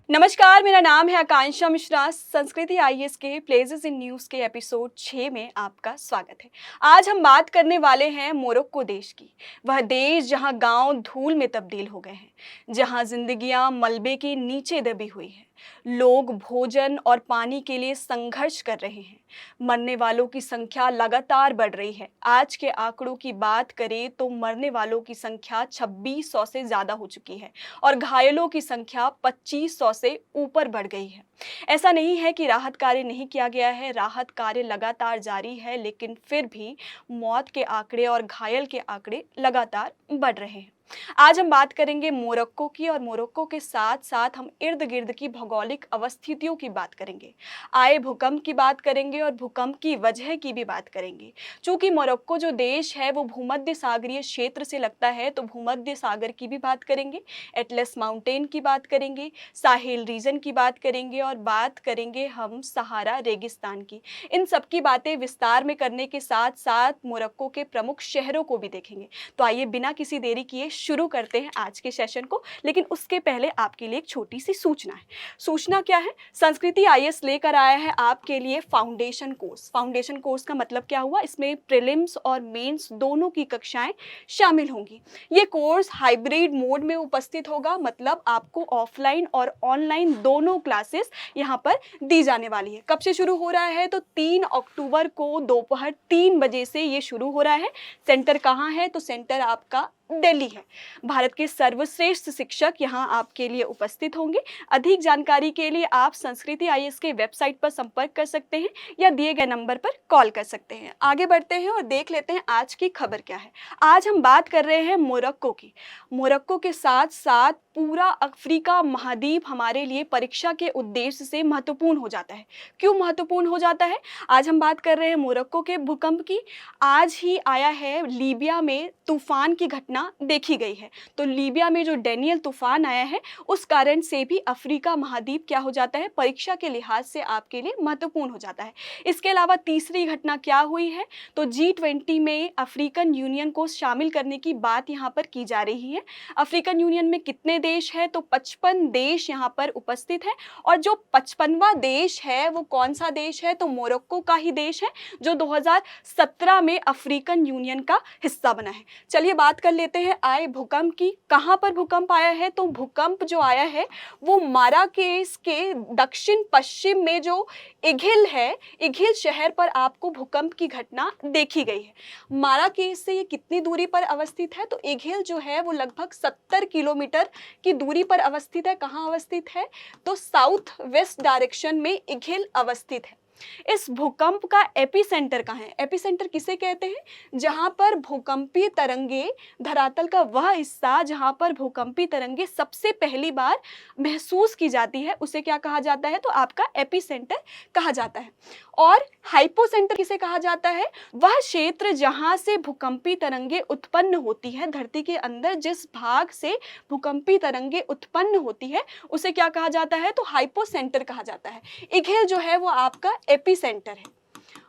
नमस्कार, मेरा नाम है आकांक्षा मिश्रा। संस्कृति आईएएस के प्लेसेस इन न्यूज़ के एपिसोड 6 में आपका स्वागत है। आज हम बात करने वाले हैं मोरक्को देश की। वह देश जहां गांव धूल में तब्दील हो गए हैं, जहां जिंदगियां मलबे के नीचे दबी हुई हैं, लोग भोजन और पानी के लिए संघर्ष कर रहे हैं। मरने वालों की संख्या लगातार बढ़ रही है। आज के आंकड़ों की बात करें तो मरने वालों की संख्या 2600 से ज़्यादा हो चुकी है और घायलों की संख्या 2500 से ऊपर बढ़ गई है। ऐसा नहीं है कि राहत कार्य नहीं किया गया है, राहत कार्य लगातार जारी है, लेकिन फिर भी मौत के आंकड़े और घायल के आंकड़े लगातार बढ़ रहे हैं। आज हम बात करेंगे मोरक्को की और मोरक्को के साथ साथ हम इर्द गिर्द की भौगोलिक अवस्थितियों की बात करेंगे, आए भूकंप की बात करेंगे और भूकंप की वजह की भी बात करेंगे। चूंकि मोरक्को जो देश है वो भूमध्य सागरीय क्षेत्र से लगता है, तो भूमध्य सागर की भी बात करेंगे, एटलस माउंटेन की बात करेंगे, साहेल रीजन की बात करेंगे और बात करेंगे हम सहारा रेगिस्तान की। इन सब की बातें विस्तार में करने के साथ साथ मोरक्को के प्रमुख शहरों को भी देखेंगे। तो आइए बिना किसी देरी किए शुरू करते हैं आज के सेशन को, लेकिन उसके पहले आपके लिए एक छोटी सी सूचना है। सूचना क्या है? संस्कृति आईएएस लेकर आया है आपके लिए फाउंडेशन कोर्स। फाउंडेशन कोर्स का मतलब क्या हुआ? इसमें प्रीलिम्स और मेंस दोनों की कक्षाएं शामिल होंगी। ये कोर्स हाइब्रिड मोड में उपस्थित होगा, मतलब आपको ऑफलाइन और ऑनलाइन दोनों क्लासेस यहाँ पर दी जाने वाली है। कब से शुरू हो रहा है? तो 3 अक्टूबर को दोपहर 3 बजे से ये शुरू हो रहा है। सेंटर कहाँ है? तो सेंटर आपका दिल्ली है। भारत के सर्वश्रेष्ठ शिक्षक यहाँ आपके लिए उपस्थित होंगे। अधिक जानकारी के लिए आप संस्कृति आईएएस के वेबसाइट पर संपर्क कर सकते हैं या दिए गए नंबर पर कॉल कर सकते हैं। आगे बढ़ते हैं और देख लेते हैं आज की खबर क्या है। आज हम बात कर रहे हैं मोरक्को की। मोरक्को के साथ साथ पूरा अफ्रीका महाद्वीप हमारे लिए परीक्षा के उद्देश्य से महत्वपूर्ण हो जाता है। क्यों महत्वपूर्ण हो जाता है? आज हम बात कर रहे हैं मोरक्को के भूकंप की। आज ही आया है लीबिया में तूफान की घटना देखी गई है। तो लीबिया में जो डेनियल तूफान आया है उस कारण से भी अफ्रीका महाद्वीप क्या हो जाता है? परीक्षा के लिहाज से आपके लिए महत्वपूर्ण हो जाता है। इसके अलावा तीसरी घटना क्या हुई है? तो G20 में अफ्रीकन यूनियन को शामिल करने की बात यहाँ पर की जा रही है। अफ्रीकन यूनियन में कितने देश है? तो 55 देश यहाँ पर उपस्थित है और जो 55वां देश है वो कौन सा देश है? तो मोरक्को का ही देश है, जो 2017 में अफ्रीकन यूनियन का हिस्सा बना है। चलिए बात कर लेते हैं आए भूकंप की। कहां पर भूकंप आया है? तो भूकंप जो आया है वो माराकेश के दक्षिण पश्चिम में जो इघिल है, इघिल शहर पर आपको भूकंप की घटना देखी गई है। माराकेश से ये कितनी दूरी पर अवस्थित है? तो इघिल जो है वो लगभग 70 किलोमीटर की दूरी पर अवस्थित है। कहाँ अवस्थित है? तो साउथ वेस्ट डायरेक्शन में इघिल अवस्थित है। इस भूकंप का एपिसेंटर कहाँ है? एपिसेंटर किसे कहते हैं? जहां पर भूकंपीय तरंगे, धरातल का वह हिस्सा जहां पर भूकंपीय तरंगे सबसे पहली बार महसूस की जाती है, उसे क्या कहा जाता है? तो आपका एपिसेंटर कहा जाता है। और हाइपोसेंटर किसे कहा जाता है? वह क्षेत्र जहां से भूकंपीय तरंगे उत्पन्न होती है, धरती के अंदर जिस भाग से भूकंपीय तरंगे उत्पन्न होती है उसे क्या कहा जाता है? तो हाइपोसेंटर कहा जाता है। इघिल जो है वो आपका एपिसेंटर है।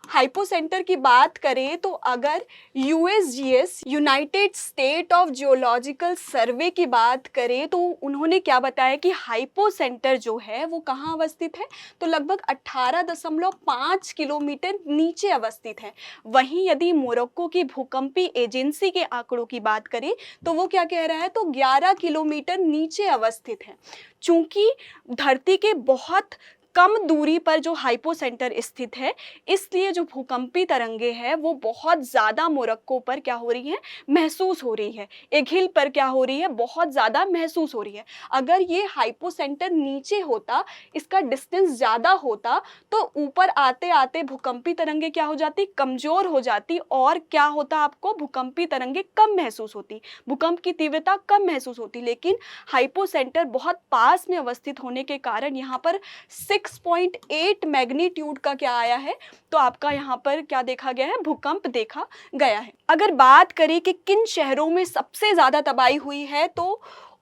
हाइपोसेंटर की बात करें तो अगर USGS, united state of geological survey की बात करें तो उन्होंने क्या बताया कि हाइपोसेंटर जो है वो कहाँ अवस्थित है? तो लगभग 18.5 किलोमीटर नीचे अवस्थित है। वहीं यदि मोरक्को की भूकंपीय एजेंसी के आंकड़ों की बात करें तो वो क्या कह रहा है? तो 11 किलोमीटर नीचे अवस्थित है। चूंकि धरती के बहुत कम दूरी पर जो हाइपोसेंटर स्थित है, इसलिए जो भूकंपीय तरंगे हैं वो बहुत ज़्यादा मोरक्को पर क्या हो रही है? महसूस हो रही है। इघिल पर क्या हो रही है? बहुत ज़्यादा महसूस हो रही है। अगर ये हाइपोसेंटर नीचे होता, इसका डिस्टेंस ज़्यादा होता, तो ऊपर आते आते भूकंपीय तरंगे क्या हो जाती? कमज़ोर हो जाती और क्या होता? आपको भूकंपीय तरंगे कम महसूस होती, भूकंप की तीव्रता कम महसूस होती। लेकिन हाइपोसेंटर बहुत पास में अवस्थित होने के कारण यहाँ पर 6.8 मैग्नीट्यूड का क्या आया है? तो आपका यहाँ पर क्या देखा गया है? भूकंप देखा गया है। अगर बात करें कि किन शहरों में सबसे ज़्यादा तबाही हुई है, तो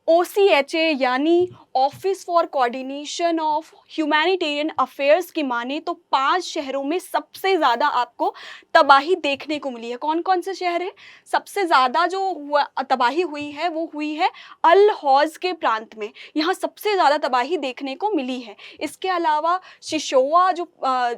OCHA यानी office for coordination of humanitarian affairs की माने तो 5 शहरों में सबसे ज़्यादा आपको तबाही देखने को मिली है। कौन कौन से शहर हैं? सबसे ज़्यादा जो तबाही हुई है वो हुई है अल हौज़ के प्रांत में, यहाँ सबसे ज़्यादा तबाही देखने को मिली है। इसके अलावा शिशोआ जो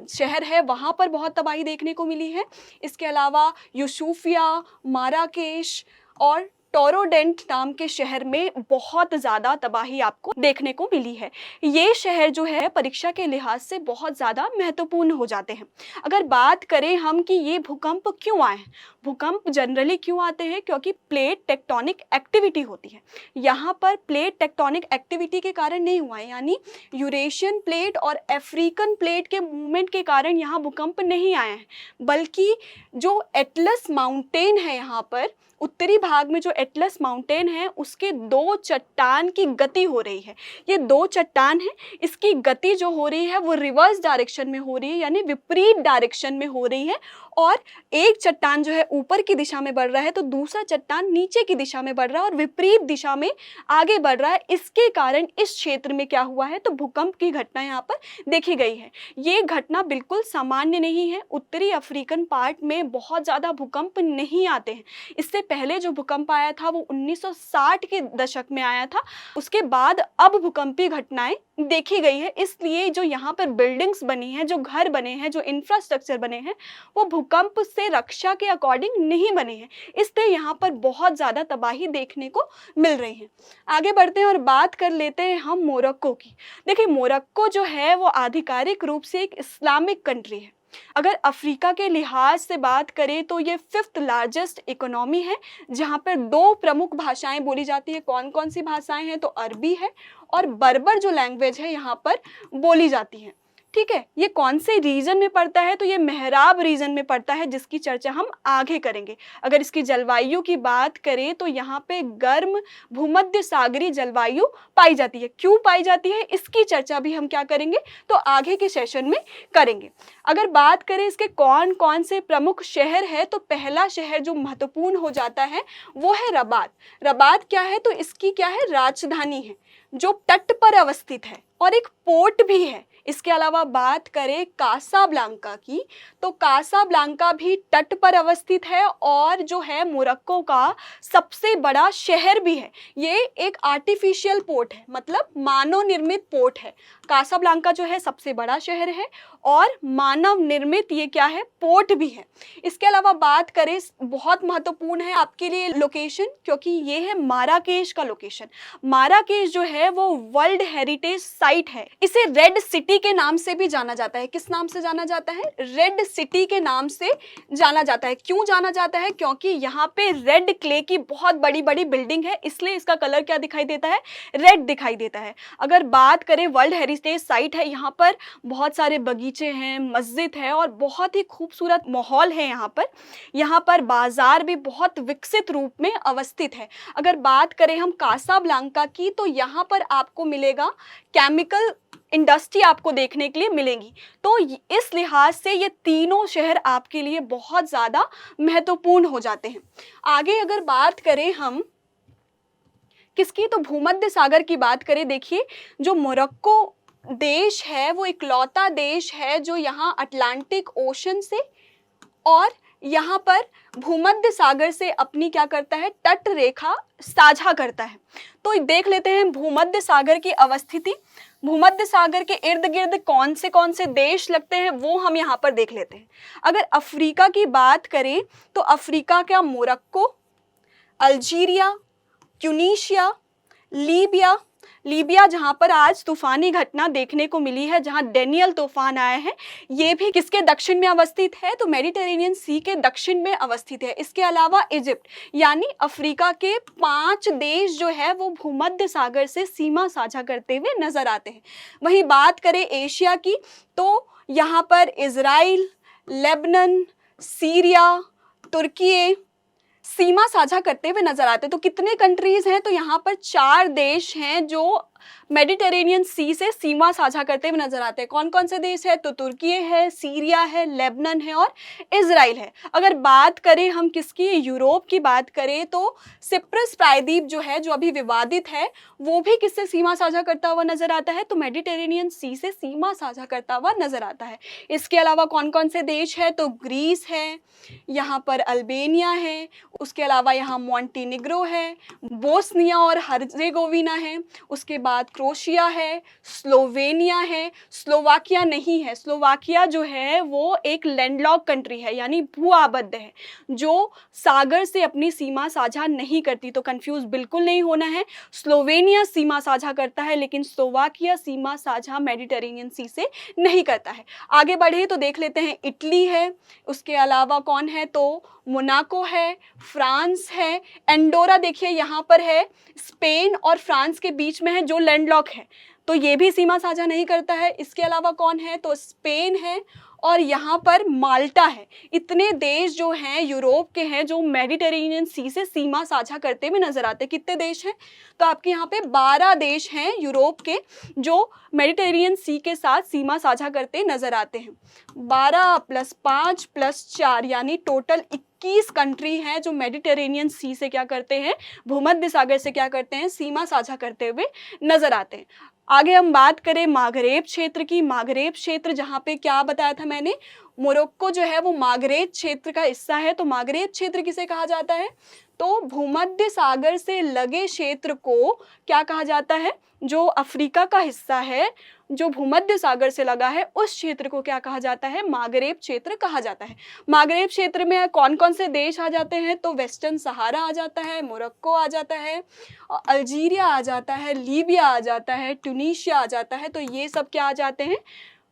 शहर है वहाँ पर बहुत तबाही देखने को मिली है। इसके अलावा यूसुफिया, माराकेश और टोरोडेंट नाम के शहर में बहुत ज़्यादा तबाही आपको देखने को मिली है। ये शहर जो है परीक्षा के लिहाज से बहुत ज़्यादा महत्वपूर्ण हो जाते हैं। अगर बात करें हम कि ये भूकंप क्यों आए हैं, भूकंप जनरली क्यों आते हैं? क्योंकि प्लेट टेक्टोनिक एक्टिविटी होती है। यहाँ पर प्लेट टेक्टोनिक एक्टिविटी के कारण नहीं हुआ है, यानी यूरेशियन प्लेट और अफ्रीकन प्लेट के मूवमेंट के कारण यहाँ भूकंप नहीं आए हैं, बल्कि जो एटलस माउंटेन है यहाँ पर उत्तरी भाग में, जो एटलस माउंटेन है उसके 2 चट्टान की गति हो रही है। ये 2 चट्टान है, इसकी गति जो हो रही है वो रिवर्स डायरेक्शन में हो रही है, यानी विपरीत डायरेक्शन में हो रही है। और एक चट्टान जो है ऊपर की दिशा में बढ़ रहा है तो दूसरा चट्टान नीचे की दिशा में बढ़ रहा है और विपरीत दिशा में आगे बढ़ रहा है। इसके कारण इस क्षेत्र में क्या हुआ है, तो भूकंप की घटना यहाँ पर देखी गई है। ये घटना बिल्कुल सामान्य नहीं है। उत्तरी अफ्रीकन पार्ट में बहुत ज़्यादा भूकंप नहीं आते हैं। इससे पहले जो भूकंप आया था वो 1960 के दशक में आया था। उसके बाद अब भूकंपीय घटनाएं देखी गई है। इसलिए जो यहाँ पर बिल्डिंग्स बनी हैं, जो घर बने हैं, जो इंफ्रास्ट्रक्चर बने हैं, वो भूकंप से रक्षा के अकॉर्डिंग नहीं बने हैं। इसलिए यहाँ पर बहुत ज़्यादा तबाही देखने को मिल रही है। आगे बढ़ते हैं और बात कर लेते हैं हम मोरक्को की। देखिए, मोरक्को जो है वो आधिकारिक रूप से एक इस्लामिक कंट्री है। अगर अफ्रीका के लिहाज से बात करें तो ये 5th लार्जेस्ट इकोनॉमी है, जहाँ पर 2 प्रमुख भाषाएं बोली जाती है। कौन कौन सी भाषाएं हैं, तो अरबी है और बर्बर जो लैंग्वेज है यहाँ पर बोली जाती है। ठीक है, ये कौन से रीजन में पड़ता है, तो ये मेहराब रीजन में पड़ता है, जिसकी चर्चा हम आगे करेंगे। अगर इसकी जलवायु की बात करें तो यहाँ पे गर्म भूमध्य सागरीय जलवायु पाई जाती है। क्यों पाई जाती है, इसकी चर्चा भी हम क्या करेंगे, तो आगे के सेशन में करेंगे। अगर बात करें इसके कौन कौन से प्रमुख शहर है, तो पहला शहर जो महत्वपूर्ण हो जाता है वो है रबात। रबात क्या है, तो इसकी क्या है, राजधानी है जो तट पर अवस्थित है और एक पोर्ट भी है। इसके अलावा बात करें कासाब्लांका की, तो कासाब्लांका भी तट पर अवस्थित है और जो है मोरक्को का सबसे बड़ा शहर भी है। ये एक आर्टिफिशियल पोर्ट है, मतलब मानव निर्मित पोर्ट है। कासाब्लांका जो है सबसे बड़ा शहर है और मानव निर्मित ये क्या है, पोर्ट भी है। इसके अलावा बात करें, बहुत महत्वपूर्ण है आपके लिए लोकेशन, क्योंकि ये है माराकेश का लोकेशन। माराकेश जो है वो वर्ल्ड हेरिटेज साइट है। इसे रेड सिटी के नाम से भी जाना जाता है। किस नाम से जाना जाता है, रेड सिटी के नाम से जाना जाता है। क्यों जाना जाता है, क्योंकि यहाँ पे रेड क्ले की बहुत बड़ी बड़ी बिल्डिंग है, इसलिए इसका कलर क्या दिखाई देता है, रेड दिखाई देता है। अगर बात करें वर्ल्ड हेरिटेज साइट है, यहाँ पर बहुत सारे बगीचे हैं, मस्जिद है और बहुत ही खूबसूरत माहौल है। यहाँ पर बाजार भी बहुत विकसित रूप में अवस्थित है। अगर बात करें हम कासाब्लांका की, तो यहाँ पर आपको मिलेगा केमिकल इंडस्ट्री आपको देखने के लिए मिलेंगी। तो इस लिहाज से ये तीनों शहर आपके लिए बहुत ज़्यादा महत्वपूर्ण हो जाते हैं। आगे अगर बात करें हम किसकी, तो भूमध्य सागर की बात करें। देखिए, जो मोरक्को देश है वो इकलौता देश है जो यहाँ अटलांटिक ओशन से और यहाँ पर भूमध्य सागर से अपनी क्या करता है, तट रेखा साझा करता है। तो देख लेते हैं भूमध्य सागर की अवस्थिति। भूमध्य सागर के इर्द गिर्द कौन से देश लगते हैं वो हम यहाँ पर देख लेते हैं। अगर अफ्रीका की बात करें तो अफ्रीका का मोरक्को, अल्जीरिया, ट्यूनीशिया, लीबिया जहाँ पर आज तूफानी घटना देखने को मिली है, जहाँ डेनियल तूफान आया है, ये भी किसके दक्षिण में अवस्थित है, तो मेडिटेरेनियन सी के दक्षिण में अवस्थित है। इसके अलावा इजिप्ट, यानी अफ्रीका के 5 देश जो है वो भूमध्य सागर से सीमा साझा करते हुए नजर आते हैं। वहीं बात करें एशिया की, तो यहाँ पर इजराइल, लेबनान, सीरिया, तुर्की सीमा साझा करते हुए नजर आते हैं। तो कितने कंट्रीज हैं, तो यहाँ पर 4 देश हैं जो मेडिटेरेनियन सी से सीमा साझा करते हुए नजर आते हैं। कौन कौन से देश है? तो तुर्की है, सीरिया है, लेबनान है और इजराइल है। अगर बात करें हम किसकी, यूरोप की बात करें, तो सिप्रस प्रायद्वीप जो है, जो अभी विवादित है, वो भी किससे सीमा साझा करता हुआ नजर आता है? तो मेडिटेरेनियन सी से सीमा साझा करता हुआ नजर आता है। इसके अलावा कौन कौन से देश है? तो ग्रीस है, यहाँ पर अल्बेनिया है, उसके अलावा यहाँ मॉन्टीनिग्रो है, बोस्निया और हर्जेगोविना है, उसके बाद क्रोशिया है, स्लोवेनिया है, स्लोवाकिया नहीं है। स्लोवाकिया जो है वो एक लैंडलॉक कंट्री है, यानी भू आबद्ध है, जो सागर से अपनी सीमा साझा नहीं करती। तो कंफ्यूज बिल्कुल नहीं होना है, स्लोवेनिया सीमा साझा करता है, लेकिन स्लोवाकिया सीमा साझा मेडिटेरेनियन सी से नहीं करता है। आगे बढ़े तो देख लेते हैं, इटली है, उसके अलावा कौन है? तो मोनाको है, फ्रांस है, एंडोरा देखिए यहाँ पर है, स्पेन और फ्रांस के बीच में है, जो लैंडलॉक है, तो ये भी सीमा साझा नहीं करता है। इसके अलावा कौन है? तो स्पेन है और यहाँ पर माल्टा है। इतने देश जो हैं यूरोप के हैं, जो मेडिटेरेनियन सी से सीमा साझा करते हुए नजर आते हैं। कितने देश हैं? तो आपके यहाँ पे 12 देश हैं यूरोप के, जो मेडिटेरेनियन सी के साथ सीमा साझा करते नजर आते हैं। 12 + 5 + 4 यानी टोटल 21 कंट्री हैं जो मेडिटेरेनियन सी से क्या करते हैं, भूमध्य सागर से क्या करते हैं, सीमा साझा करते हुए नजर आते हैं। आगे हम बात करें मागरेब क्षेत्र की। मागरेब क्षेत्र, जहाँ पे क्या बताया था मैंने, मोरक्को जो है वो मागरेब क्षेत्र का हिस्सा है। तो मागरेब क्षेत्र किसे कहा जाता है? तो भूमध्य सागर से लगे क्षेत्र को क्या कहा जाता है? जो अफ्रीका का हिस्सा है, जो भूमध्य सागर से लगा है, उस क्षेत्र को क्या कहा जाता है? मागरेब क्षेत्र कहा जाता है। मागरेब क्षेत्र में कौन कौन से देश आ जाते हैं? तो वेस्टर्न सहारा आ जाता है, मोरक्को आ जाता है, अल्जीरिया आ जाता है, लीबिया आ जाता है, ट्यूनीशिया आ जाता है। तो ये सब क्या आ जाते हैं?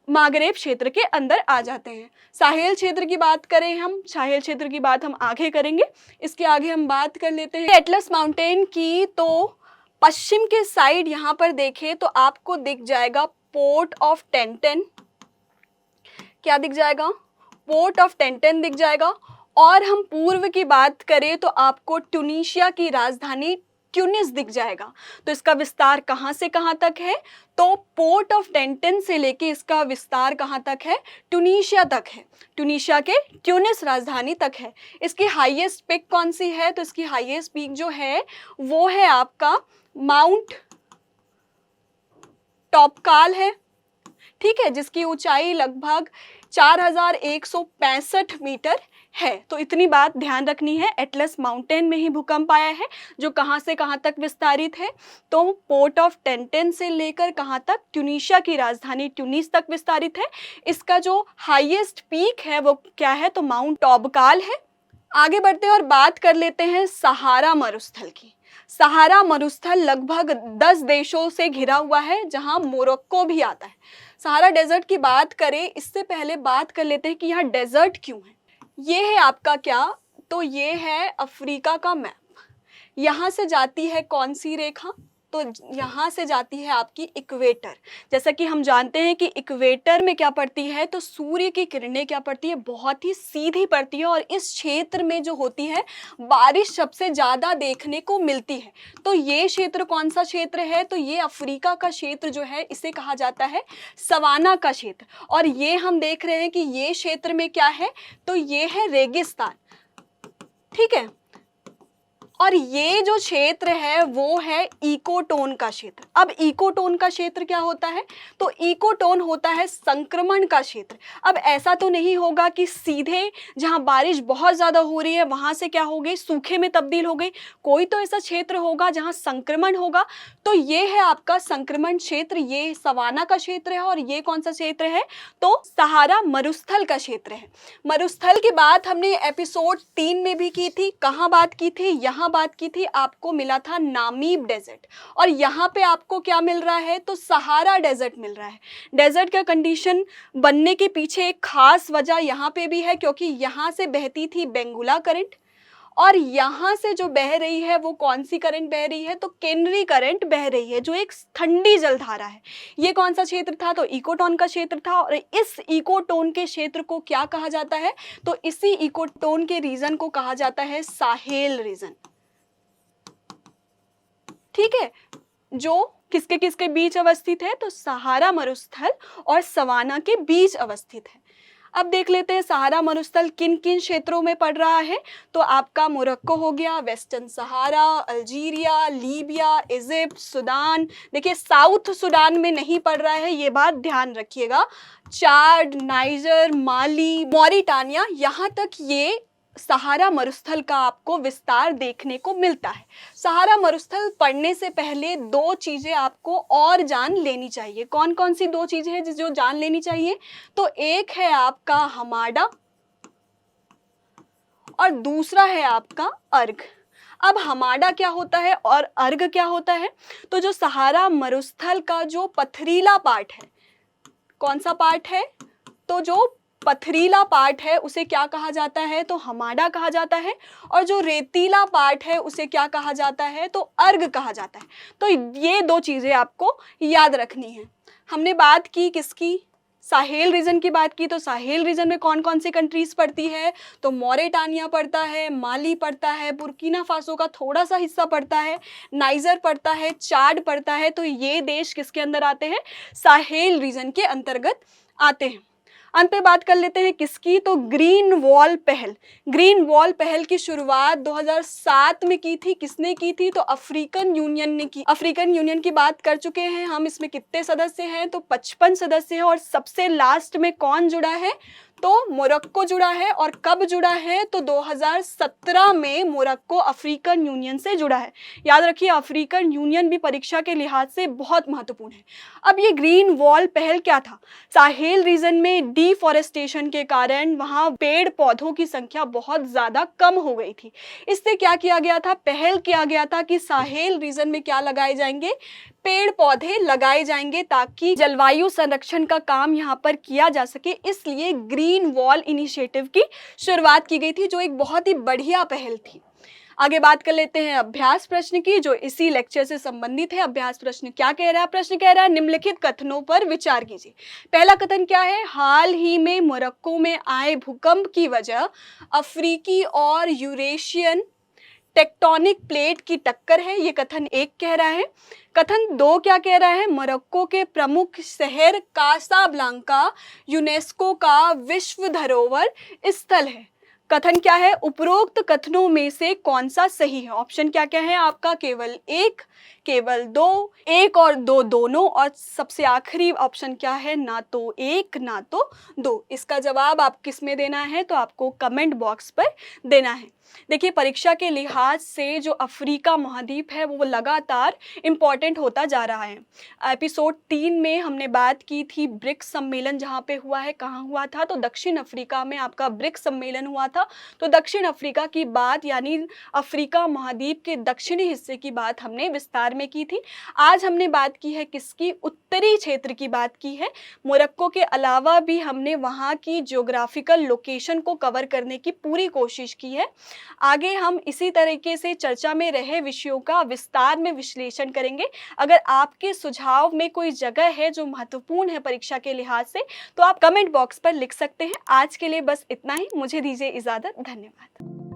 मागरेब क्षेत्र के अंदर आ जाते हैं। साहेल क्षेत्र की बात करें हम, साहेल क्षेत्र की बात हम आगे करेंगे। इसके आगे हम बात कर लेते हैं एटलस माउंटेन की। तो पश्चिम के साइड यहाँ पर देखें तो आपको दिख जाएगा पोर्ट ऑफ टेंटन। क्या दिख जाएगा? पोर्ट ऑफ टेंटन दिख जाएगा। और हम पूर्व की बात करें तो आपको ट्यूनीशिया की राजधानी ट्यूनिस दिख जाएगा। तो इसका विस्तार कहाँ से कहाँ तक है? तो पोर्ट ऑफ टेंटन से लेके इसका विस्तार कहाँ तक है? ट्यूनीशिया तक है, ट्यूनीशिया के ट्यूनिस राजधानी तक है। इसकी हाईएस्ट पीक कौन सी है? तो इसकी हाईएस्ट पीक जो है वो है आपका माउंट टॉपकाल है, ठीक है, जिसकी ऊंचाई लगभग 4165 मीटर है। तो इतनी बात ध्यान रखनी है, एटलस माउंटेन में ही भूकंप आया है, जो कहाँ से कहाँ तक विस्तारित है? तो पोर्ट ऑफ टेंटन से लेकर कहाँ तक? ट्यूनीशिया की राजधानी ट्यूनिस तक विस्तारित है। इसका जो हाईएस्ट पीक है वो क्या है? तो माउंट टॉबकाल है। आगे बढ़ते हैं और बात कर लेते हैं सहारा मरुस्थल की। सहारा मरुस्थल लगभग 10 देशों से घिरा हुआ है, जहां मोरक्को भी आता है। सहारा डेजर्ट की बात करें, इससे पहले बात कर लेते हैं कि यहाँ डेजर्ट क्यों है। ये है आपका क्या? तो ये है अफ्रीका का मैप। यहाँ से जाती है कौन सी रेखा? तो यहाँ से जाती है आपकी इक्वेटर। जैसा कि हम जानते हैं कि इक्वेटर में क्या पड़ती है? तो सूर्य की किरणें क्या पड़ती है? बहुत ही सीधी पड़ती है, और इस क्षेत्र में जो होती है बारिश सबसे ज़्यादा देखने को मिलती है। तो ये क्षेत्र कौन सा क्षेत्र है? तो ये अफ्रीका का क्षेत्र जो है, इसे कहा जाता है सवाना का क्षेत्र। और ये हम देख रहे हैं कि ये क्षेत्र में क्या है? तो ये है रेगिस्तान, ठीक है। और ये जो क्षेत्र है वो है इकोटोन का क्षेत्र। अब इकोटोन का क्षेत्र क्या होता है? तो इकोटोन होता है संक्रमण का क्षेत्र। अब ऐसा तो नहीं होगा कि सीधे जहाँ बारिश बहुत ज़्यादा हो रही है वहाँ से क्या हो गई, सूखे में तब्दील हो गई। कोई तो ऐसा क्षेत्र होगा जहाँ संक्रमण होगा। तो ये है आपका संक्रमण क्षेत्र, ये सवाना का क्षेत्र है। और ये कौन सा क्षेत्र है? तो सहारा मरुस्थल का क्षेत्र है। मरुस्थल की बात हमने एपिसोड 3 में भी की थी। कहाँ बात की थी? यहाँ बात की थी, आपको मिला था नामीब डेजर्ट। और यहाँ पे आपको क्या मिल रहा है? तो सहारा डेजर्ट मिल रहा है। डेजर्ट का कंडीशन बनने के पीछे एक खास वजह यहाँ पे भी है, क्योंकि यहाँ से बहती थी बेंगुला करंट, और यहाँ से जो बह रही है वो कौन सी करंट बह रही है? तो केनरी करंट बह रही है, जो एक ठंडी जलधारा है। ये कौन सा क्षेत्र था? तो इकोटोन का क्षेत्र था। और इस इकोटोन के क्षेत्र को क्या कहा जाता है? तो इसी इकोटोन के रीजन को कहा जाता है साहेल रीजन, ठीक है। जो किसके किसके बीच अवस्थित है, तो सहारा मरुस्थल और सवाना के बीच अवस्थित है। अब देख लेते हैं सहारा मरुस्थल किन किन क्षेत्रों में पड़ रहा है। तो आपका मोरक्को हो गया, वेस्टर्न सहारा, अल्जीरिया, लीबिया, इजिप्ट, सूडान। देखिए साउथ सूडान में नहीं पड़ रहा है, ये बात ध्यान रखिएगा। चाड, नाइजर, माली, मॉरिटानिया, यहाँ तक ये सहारा मरुस्थल का आपको विस्तार देखने को मिलता है। सहारा मरुस्थल पढ़ने से पहले दो चीजें आपको और जान लेनी चाहिए। कौन कौन सी दो चीजें हैं जो जान लेनी चाहिए? तो एक है आपका हमाडा और दूसरा है आपका अर्ग। अब हमाडा क्या होता है और अर्ग क्या होता है? तो जो सहारा मरुस्थल का जो पथरीला पार्ट है, कौन सा पार्ट है? तो जो पथरीला पार्ट है उसे क्या कहा जाता है? तो हमाडा कहा जाता है। और जो रेतीला पार्ट है उसे क्या कहा जाता है? तो अर्ग कहा जाता है। तो ये दो चीजें आपको याद रखनी है। हमने बात की किसकी? साहेल रीजन की बात की। तो साहेल रीजन में कौन कौन सी कंट्रीज पड़ती है? तो मॉरिटानिया पड़ता है, माली पड़ता है, बुर्किना फासो का थोड़ा सा हिस्सा पड़ता है, नाइजर पड़ता है, चाड पड़ता है। तो ये देश किसके अंदर आते हैं? साहेल रीजन के अंतर्गत आते हैं। अंत में बात कर लेते हैं किसकी? तो ग्रीन वॉल पहल। ग्रीन वॉल पहल की शुरुआत 2007 में की थी। किसने की थी? तो अफ्रीकन यूनियन ने की। अफ्रीकन यूनियन की बात कर चुके हैं हम। इसमें कितने सदस्य हैं? तो 55 सदस्य हैं। और सबसे लास्ट में कौन जुड़ा है? तो मोरक्को जुड़ा है। और कब जुड़ा है? तो 2017 में मोरक्को अफ्रीकन यूनियन से जुड़ा है। याद रखिए अफ्रीकन यूनियन भी परीक्षा के लिहाज से बहुत महत्वपूर्ण है। अब ये ग्रीन वॉल पहल क्या था? साहेल रीजन में डिफॉरेस्टेशन के कारण वहाँ पेड़ पौधों की संख्या बहुत ज़्यादा कम हो गई थी। इससे क्या किया गया था? पहल किया गया था कि साहेल रीजन में क्या लगाए जाएंगे? पेड़ पौधे लगाए जाएंगे ताकि जलवायु संरक्षण का काम यहाँ पर किया जा सके। इसलिए ग्रीन वॉल इनिशिएटिव की शुरुआत की गई थी, जो एक बहुत ही बढ़िया पहल थी। आगे बात कर लेते हैं अभ्यास प्रश्न की, जो इसी लेक्चर से संबंधित है। अभ्यास प्रश्न क्या कह रहा है? प्रश्न कह रहा है निम्नलिखित कथनों पर विचार कीजिए। पहला कथन क्या है? हाल ही में मोरक्को में आए भूकंप की वजह अफ्रीकी और यूरेशियन टेक्टोनिक प्लेट की टक्कर है। ये कथन एक कह रहा है। कथन दो क्या कह रहा है? मोरक्को के प्रमुख शहर कासाब्लांका यूनेस्को का विश्व धरोहर स्थल है। कथन क्या है? उपरोक्त कथनों में से कौन सा सही है? ऑप्शन क्या क्या है आपका? केवल एक, केवल दो, एक और दो दोनों, और सबसे आखिरी ऑप्शन क्या है? ना तो एक ना तो दो। इसका जवाब आप किस में देना है? तो आपको कमेंट बॉक्स पर देना है। देखिए परीक्षा के लिहाज से जो अफ्रीका महाद्वीप है वो लगातार इम्पॉर्टेंट होता जा रहा है। एपिसोड 3 में हमने बात की थी ब्रिक्स सम्मेलन जहाँ पे हुआ है। कहाँ हुआ था? तो दक्षिण अफ्रीका में आपका ब्रिक्स सम्मेलन हुआ था। तो दक्षिण अफ्रीका की बात यानी अफ्रीका महाद्वीप के दक्षिणी हिस्से की बात हमने विस्तार में की थी। आज हमने बात की है किसकी? उत्तरी क्षेत्र की बात की है। मोरक्को के अलावा भी हमने वहाँ की ज्योग्राफिकल लोकेशन को कवर करने की पूरी कोशिश की है। आगे हम इसी तरीके से चर्चा में रहे विषयों का विस्तार में विश्लेषण करेंगे। अगर आपके सुझाव में कोई जगह है जो महत्वपूर्ण है परीक्षा के लिहाज से, तो आप कमेंट बॉक्स पर लिख सकते हैं। आज के लिए बस इतना ही। मुझे दीजिए इजाजत। धन्यवाद।